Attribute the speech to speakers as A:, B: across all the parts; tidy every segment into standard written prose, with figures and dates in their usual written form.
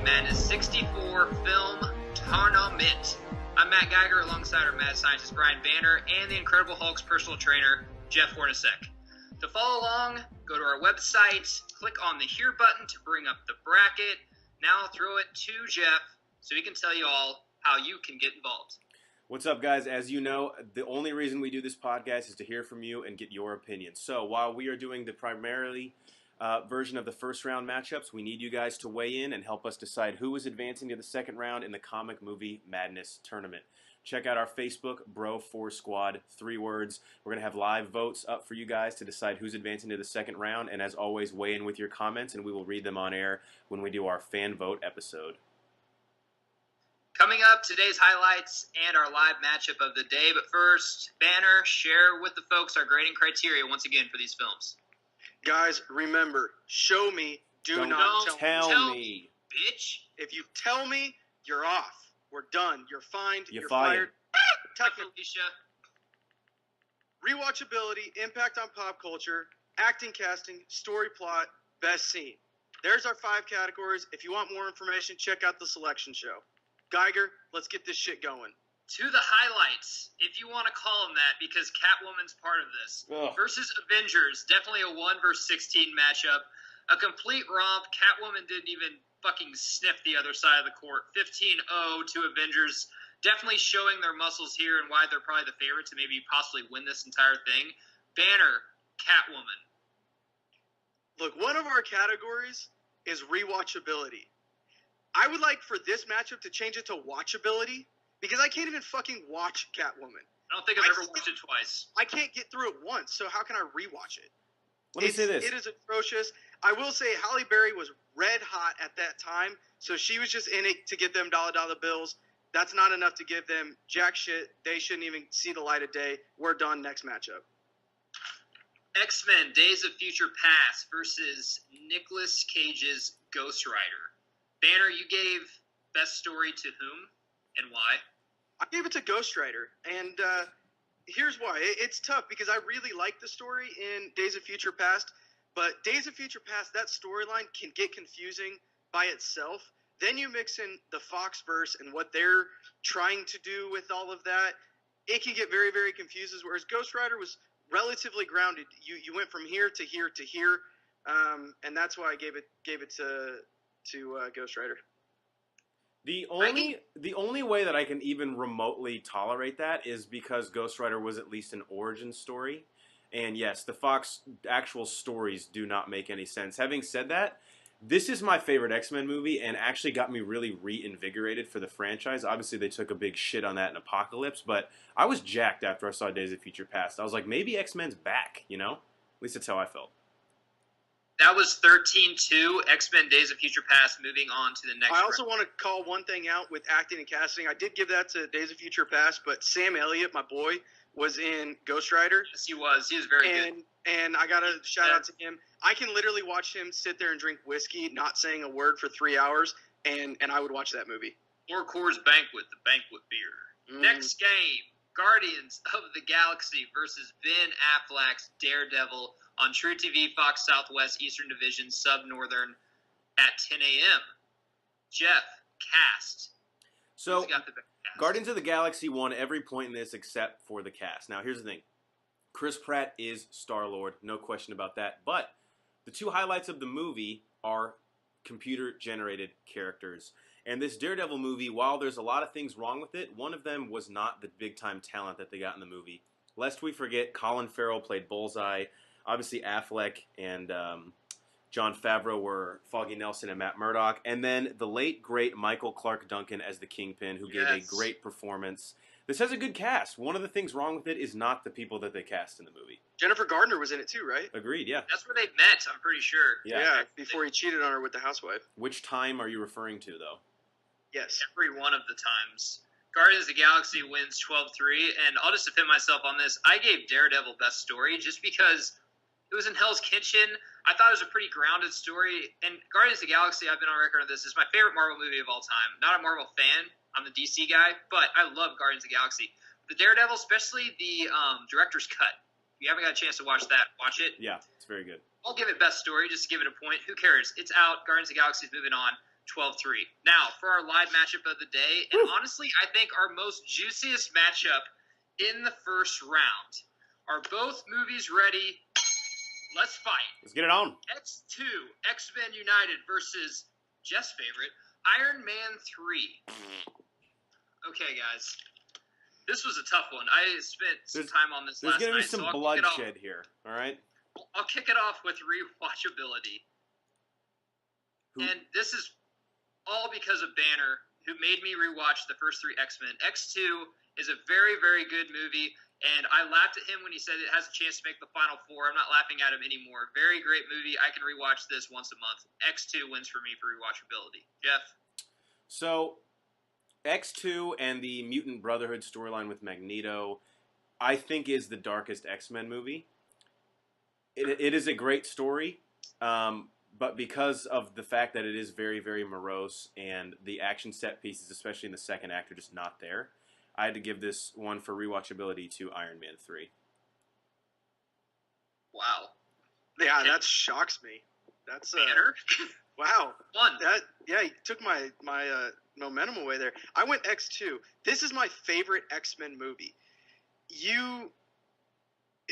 A: Movie Madness 64 Film Tournament. I'm Matt Geiger alongside our mad scientist Brian Banner and the Incredible Hulk's personal trainer, Jeff Hornacek. To follow along, go to our website, click on the Here button to bring up the bracket. Now throw it to Jeff so he can tell you all how you can get involved.
B: What's up, guys? As you know, the only reason we do this podcast is to hear from you and get your opinion. So while we are doing the primarily version of the first round matchups, we need you guys to weigh in and help us decide who is advancing to the second round in the Comic Movie Madness Tournament. Check out our Facebook, Bro4 Squad, 3 words. We're going to have live votes up for you guys to decide who's advancing to the second round. And as always, weigh in with your comments, and we will read them on air when we do our fan vote episode.
A: Coming up, today's highlights and our live matchup of the day. But first, Banner, share with the folks our grading criteria once again for these films.
C: Guys, remember, show me, do not
B: tell me.
A: Bitch.
C: If you tell me, you're off. We're done. You're fined.
B: You're
C: fired.
A: Technically,
C: Rewatchability, impact on pop culture, acting, casting, story plot, best scene. There's our 5 categories. If you want more information, check out the selection show. Geiger, let's get this shit going.
A: To the highlights, if you want to call them that, because Catwoman's part of this.
B: Ugh.
A: Versus Avengers, definitely a 1 versus 16 matchup. A complete romp. Catwoman didn't even fucking sniff the other side of the court. 15-0 to Avengers. Definitely showing their muscles here and why they're probably the favorite to maybe possibly win this entire thing. Banner, Catwoman.
C: Look, one of our categories is rewatchability. I would like for this matchup to change it to watchability, because I can't even fucking watch Catwoman.
A: I don't think I've ever watched it twice.
C: I can't get through it once, so how can I rewatch it?
B: Let me say this.
C: It is atrocious. I will say Halle Berry was red hot at that time, so she was just in it to get them dollar bills. That's not enough to give them jack shit. They shouldn't even see the light of day. We're done. Next matchup.
A: XMen Days of Future Past versus Nicolas Cage's Ghost Rider. Banner, you gave best story to whom and why?
C: I gave it to Ghost Rider, and here's why. It's tough because I really like the story in Days of Future Past, but Days of Future Past, that storyline can get confusing by itself. Then you mix in the Foxverse and what they're trying to do with all of that. It can get very, very confusing, whereas Ghost Rider was relatively grounded. You went from here to here to here, and that's why I gave it to Ghost Rider.
B: The only way that I can even remotely tolerate that is because Ghost Rider was at least an origin story. And yes, the Fox actual stories do not make any sense. Having said that, this is my favorite X-Men movie and actually got me really reinvigorated for the franchise. Obviously, they took a big shit on that in Apocalypse, but I was jacked after I saw Days of Future Past. I was like, maybe X-Men's back, you know? At least that's how I felt.
A: That was 13-2, X-Men Days of Future Past, moving on to the next
C: I also want to call one thing out with acting and casting. I did give that to Days of Future Past, but Sam Elliott, my boy, was in Ghost Rider.
A: Yes, he was. He was very good.
C: And I got to shout out to him. I can literally watch him sit there and drink whiskey, not saying a word for 3 hours, and I would watch that movie.
A: Or Coors Banquet, the banquet beer. Next game, Guardians of the Galaxy versus Ben Affleck's Daredevil on True TV, Fox Southwest, Eastern Division, Sub-Northern at 10 a.m. Jeff, cast.
B: So,
A: Who's got the best cast?
B: Guardians of the Galaxy won every point in this except for the cast. Now, here's the thing. Chris Pratt is Star-Lord, no question about that. But the 2 highlights of the movie are computer-generated characters. And this Daredevil movie, while there's a lot of things wrong with it, one of them was not the big-time talent that they got in the movie. Lest we forget, Colin Farrell played Bullseye. Obviously, Affleck and Jon Favreau were Foggy Nelson and Matt Murdock. And then the late, great Michael Clark Duncan as the Kingpin, who gave a great performance. This has a good cast. One of the things wrong with it is not the people that they cast in the movie.
C: Jennifer Gardner was in it too, right?
B: Agreed, yeah.
A: That's where they met, I'm pretty sure.
C: Yeah, before he cheated on her with the housewife.
B: Which time are you referring to, though?
C: Yes.
A: Every one of the times. Guardians of the Galaxy wins 12-3, and I'll just defend myself on this. I gave Daredevil best story just because it was in Hell's Kitchen. I thought it was a pretty grounded story. And Guardians of the Galaxy, I've been on record of this, is my favorite Marvel movie of all time. Not a Marvel fan. I'm the DC guy, but I love Guardians of the Galaxy. The Daredevil, especially the director's cut. If you haven't got a chance to watch that, watch it.
B: Yeah, it's very good.
A: I'll give it best story, just to give it a point. Who cares? It's out. Guardians of the Galaxy is moving on. 12-3. Now, for our live matchup of the day, and honestly, I think our most juiciest matchup in the first round. Are both movies ready? Let's fight.
B: Let's get it on.
A: X2, XMen United versus Jeff's favorite, Iron Man 3. Okay, guys. This was a tough one. I spent some time on this last night.
B: There's going to be some bloodshed here, all right?
A: I'll kick it off with rewatchability. And this is all because of Banner, who made me rewatch the first 3 X-Men. X2 is a very, very good movie, and I laughed at him when he said it has a chance to make the Final Four. I'm not laughing at him anymore. Very great movie. I can rewatch this once a month. X2 wins for me for rewatchability. Jeff?
B: So, X2 and the Mutant Brotherhood storyline with Magneto, I think is the darkest X-Men movie. It is a great story, but because of the fact that it is very, very morose and the action set pieces, especially in the second act, are just not there, I had to give this one for rewatchability to Iron Man 3.
A: Wow.
C: Yeah, that shocks me. That's
A: Banner?
C: Wow.
A: One.
C: You took my momentum away there. I went X2. This is my favorite X-Men movie.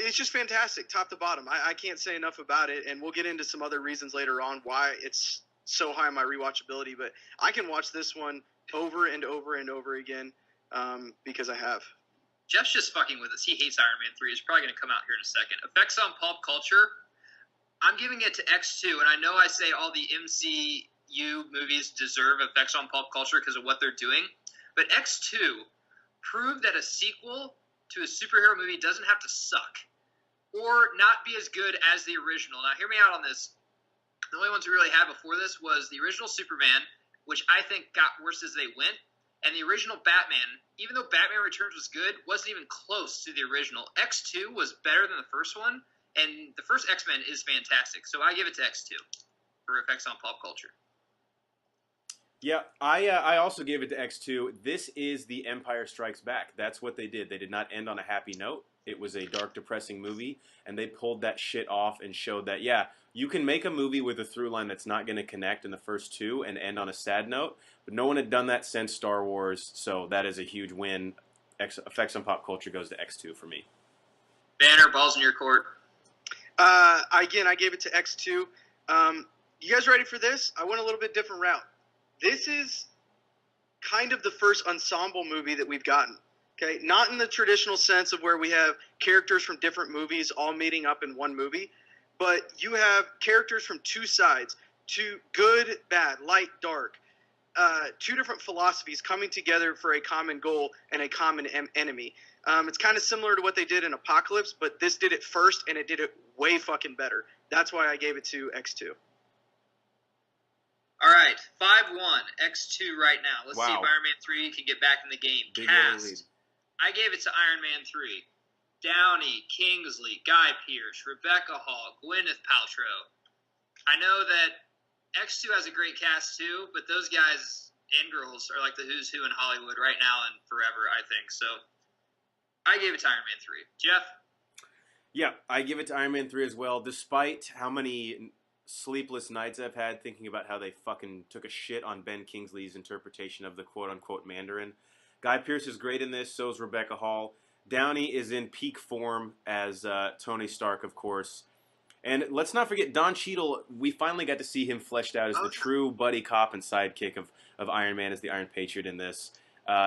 C: It's just fantastic, top to bottom. I can't say enough about it, and we'll get into some other reasons later on why it's so high on my rewatchability, but I can watch this one over and over and over again because I have.
A: Jeff's just fucking with us. He hates Iron Man 3. It's probably going to come out here in a second. Effects on pop culture, I'm giving it to X2, and I know I say all the MCU movies deserve effects on pop culture because of what they're doing, but X2 proved that a sequel to a superhero movie doesn't have to suck or not be as good as the original. Now, hear me out on this. The only ones we really had before this was the original Superman, which I think got worse as they went, and the original Batman, even though Batman Returns was good, wasn't even close to the original. X2 was better than the first one, and the first X-Men is fantastic. So I give it to X2 for effects on pop culture.
B: Yeah, I also gave it to X2. This is the Empire Strikes Back. That's what they did. They did not end on a happy note. It was a dark, depressing movie, and they pulled that shit off and showed that, yeah, you can make a movie with a through line that's not going to connect in the first 2 and end on a sad note, but no one had done that since Star Wars, so that is a huge win. Effects on pop culture goes to X2 for me.
A: Banner, balls in your court.
C: Again, I gave it to X2. You guys ready for this? I went a little bit different route. This is kind of the first ensemble movie that we've gotten. Okay, not in the traditional sense of where we have characters from different movies all meeting up in one movie, but you have characters from 2 sides, 2 good, bad, light, dark, 2 different philosophies coming together for a common goal and a common enemy. It's kind of similar to what they did in Apocalypse, but this did it first, and it did it way fucking better. That's why I gave it to X2.
A: All right, 5-1, X2 right now. Let's see if Iron Man 3 can get back in the game.
B: Big
A: Cast. I gave it to Iron Man 3. Downey, Kingsley, Guy Pearce, Rebecca Hall, Gwyneth Paltrow. I know that X2 has a great cast too, but those guys and girls are like the who's who in Hollywood right now and forever, I think. So I gave it to Iron Man 3. Jeff?
B: Yeah, I give it to Iron Man 3 as well, despite how many sleepless nights I've had thinking about how they fucking took a shit on Ben Kingsley's interpretation of the quote-unquote Mandarin. Guy Pearce is great in this, so is Rebecca Hall. Downey is in peak form as Tony Stark, of course. And let's not forget Don Cheadle. We finally got to see him fleshed out as the true buddy cop and sidekick of Iron Man as the Iron Patriot in this.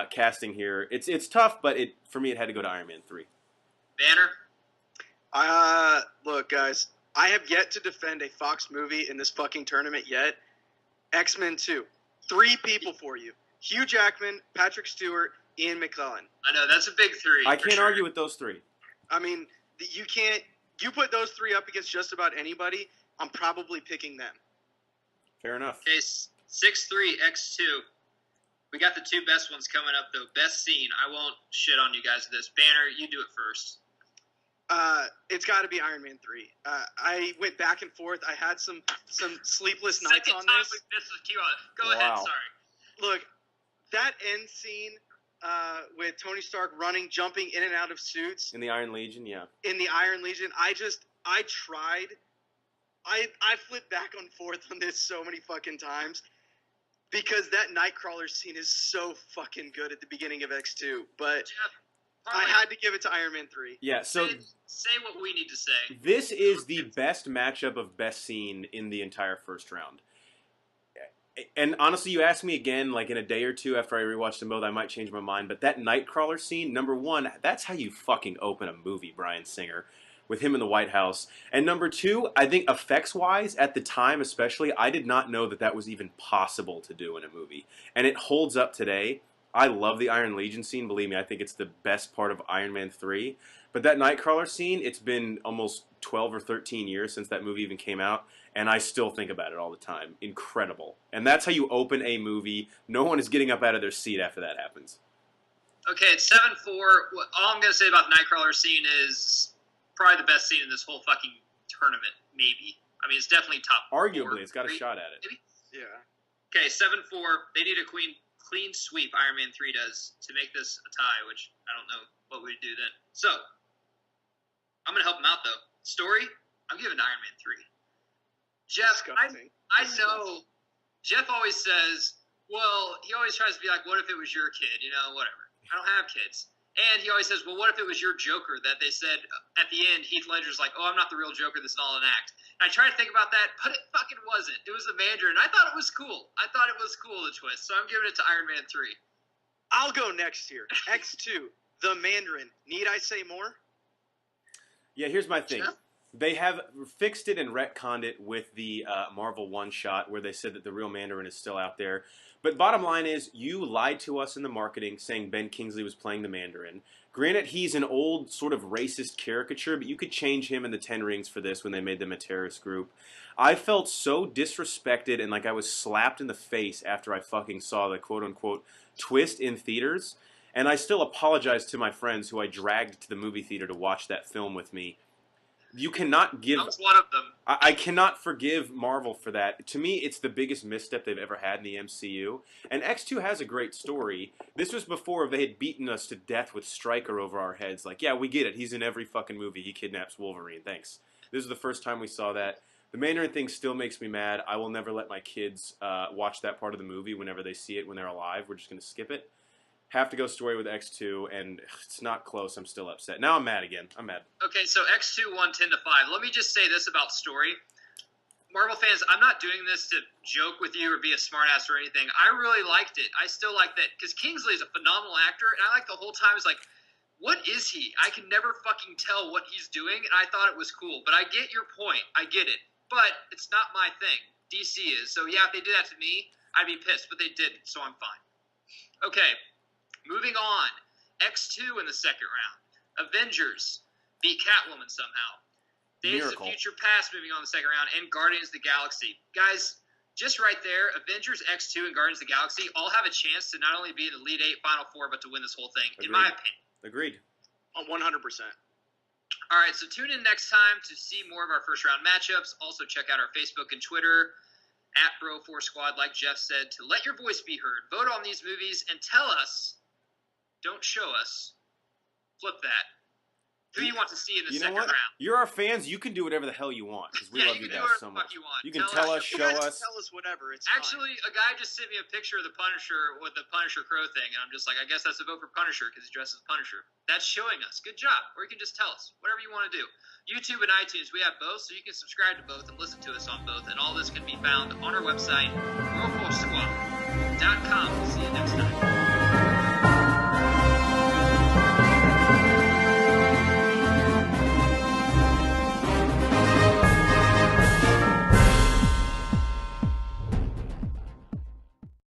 B: Casting here, it's tough, but for me it had to go to Iron Man 3.
A: Banner?
C: Look, guys, I have yet to defend a Fox movie in this fucking tournament yet. X-Men 2. 3 people for you. Hugh Jackman, Patrick Stewart, Ian McKellen.
A: I know, that's a big 3.
B: I can't argue with those 3.
C: I mean, you can't. You put those 3 up against just about anybody, I'm probably picking them.
B: Fair enough.
A: Okay, 6-3, X2. We got the 2 best ones coming up, though. Best scene. I won't shit on you guys with this. Banner, you do it first.
C: It's got to be Iron Man 3. I went back and forth. I had some sleepless nights on this.
A: This is cute. Go ahead, sorry.
C: Look, that end scene with Tony Stark running, jumping in and out of suits.
B: In the Iron Legion, yeah.
C: In the Iron Legion, I tried. I flipped back and forth on this so many fucking times. because that Nightcrawler scene is so fucking good at the beginning of X2. But
A: Jeff,
C: I had to give it to Iron Man 3.
B: Yeah, so
A: say what we need to say.
B: this is the best matchup of best scene in the entire first round. And honestly, you ask me again, like in a day or two after I rewatch them both, I might change my mind. But that Nightcrawler scene, number one, that's how you fucking open a movie, Bryan Singer, with him in the White House. And number two, I think effects-wise, at the time especially, I did not know that that was even possible to do in a movie. And it holds up today. I love the Iron Legion scene. Believe me, I think it's the best part of Iron Man 3. But that Nightcrawler scene, it's been almost 12 or 13 years since that movie even came out, and I still think about it all the time. Incredible. And that's how you open a movie. No one is getting up out of their seat after that happens.
A: Okay, it's 7-4. All I'm going to say about the Nightcrawler scene is probably the best scene in this whole fucking tournament, maybe. I mean, it's definitely top
B: Arguably,
A: 4,
B: it's got a shot at it.
A: Maybe?
C: Yeah.
A: Okay, 7-4. They need a clean sweep, Iron Man 3 does, to make this a tie, which I don't know what we'd do then. So, I'm going to help them out, though. Story, I'm giving Iron Man 3. Jeff, I know, Jeff always says, well, he always tries to be like, what if it was your kid? You know, whatever. I don't have kids. And he always says, well, what if it was your Joker that they said at the end, Heath Ledger's like, oh, I'm not the real Joker, this is all an act. And I tried to think about that, but it fucking wasn't. It was the Mandarin. I thought it was cool. I thought it was cool, the twist. So I'm giving it to Iron Man 3.
C: I'll go next here. X2, the Mandarin. Need I say more?
B: Yeah, here's my thing.
A: Jeff?
B: They have fixed it and retconned it with the Marvel one-shot where they said that the real Mandarin is still out there. But bottom line is, you lied to us in the marketing saying Ben Kingsley was playing the Mandarin. Granted, he's an old sort of racist caricature, but you could change him in the 10 Rings for this when they made them a terrorist group. I felt so disrespected and like I was slapped in the face after I fucking saw the quote-unquote twist in theaters. And I still apologize to my friends who I dragged to the movie theater to watch that film with me. You cannot give...
A: I was one of them.
B: I cannot forgive Marvel for that. To me, it's the biggest misstep they've ever had in the MCU. And X2 has a great story. This was before they had beaten us to death with Stryker over our heads. Like, yeah, we get it. He's in every fucking movie. He kidnaps Wolverine. Thanks. This is the first time we saw that. The Mandarin thing still makes me mad. I will never let my kids watch that part of the movie whenever they see it when they're alive. We're just going to skip it. Have to go story with X2, and it's not close. I'm still upset. Now I'm mad again. I'm mad.
A: Okay, so X2 won 10-5. Let me just say this about story. Marvel fans, I'm not doing this to joke with you or be a smartass or anything. I really liked it. I still like that because Kingsley is a phenomenal actor, and I like the whole time is like, what is he? I can never fucking tell what he's doing, and I thought it was cool. But I get your point. I get it. But it's not my thing. DC is. So yeah, if they did that to me, I'd be pissed. But they didn't, so I'm fine. Okay. Moving on, X2 in the second round. Avengers beat Catwoman somehow. Days of Future Past moving on in the second round, and Guardians of the Galaxy. Guys, just right there, Avengers, X2, and Guardians of the Galaxy all have a chance to not only be in the Elite 8 Final Four, but to win this whole thing, in my opinion.
B: Agreed.
C: 100%.
A: All right, so tune in next time to see more of our first round matchups. Also, check out our Facebook and Twitter at Bro4Squad, like Jeff said, to let your voice be heard. Vote on these movies and tell us. Don't show us. Flip that. Who you want to see in the second round?
B: You're our fans. You can do whatever the hell you want because we love you guys so much. You can tell us, show us.
C: Tell us whatever. It's
A: actually
C: fine.
A: A guy just sent me a picture of the Punisher with the Punisher Crow thing, and I'm just like, I guess that's a vote for Punisher because he dresses Punisher. That's showing us. Good job. Or you can just tell us whatever you want to do. YouTube and iTunes, we have both, so you can subscribe to both and listen to us on both. And all this can be found on our website, Bro4Squad.com. See you next time.